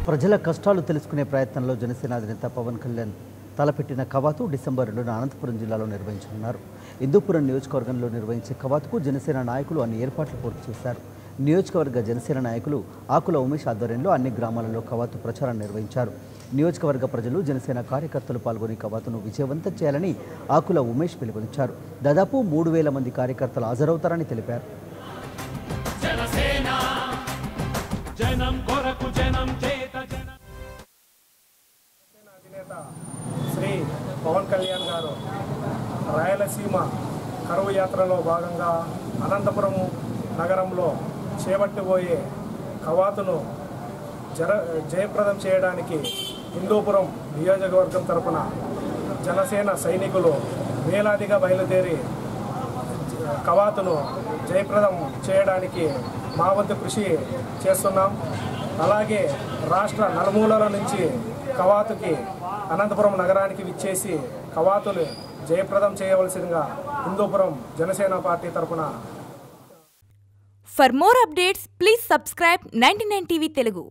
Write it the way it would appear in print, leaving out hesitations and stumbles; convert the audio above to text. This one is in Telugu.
ప్రజల కష్టాలు తెలుసుకునే ప్రయత్నంలో జనసేన అధినేత పవన్ కళ్యాణ్ తలపెట్టిన కవాతు డిసెంబర్ 2న అనంతపురం జిల్లాలో నిర్వహించనున్నారు. హిందూపురం నియోజకవర్గంలో నిర్వహించే కవాతుకు జనసేన నాయకులు అన్ని ఏర్పాట్లు పూర్తి చేశారు. నియోజకవర్గ జనసేన నాయకులు ఆకుల ఉమేష్ ఆధ్వర్యంలో అన్ని గ్రామాలలో కవాతు ప్రచారం నిర్వహించారు. నియోజకవర్గ ప్రజలు జనసేన కార్యకర్తలు పాల్గొని కవాతును విజయవంతం చేయాలని ఆకుల ఉమేష్ పిలుపునిచ్చారు. దాదాపు 3000 మంది కార్యకర్తలు హాజరవుతారని తెలిపారు. శ్రీ పవన్ కళ్యాణ్ గారు రాయలసీమ కరువు యాత్రలో భాగంగా అనంతపురం నగరంలో చేపట్టబోయే కవాతును జయప్రదం చేయడానికి హిందూపురం నియోజకవర్గం తరపున జనసేన సైనికులు వేలాదిగా బయలుదేరి కవాతును జయప్రదం చేయడానికి మా వంతు కృషి చేస్తున్నాం. అలాగే రాష్ట్ర నలుమూలల నుంచి కవాతుకి అనంతపురం నగరానికి విచ్చేసి కవాతును జయప్రదం చేయవలసిందిగా హిందూపురం జనసేన పార్టీ తరపున. For more updates, please subscribe 99 TV Telugu.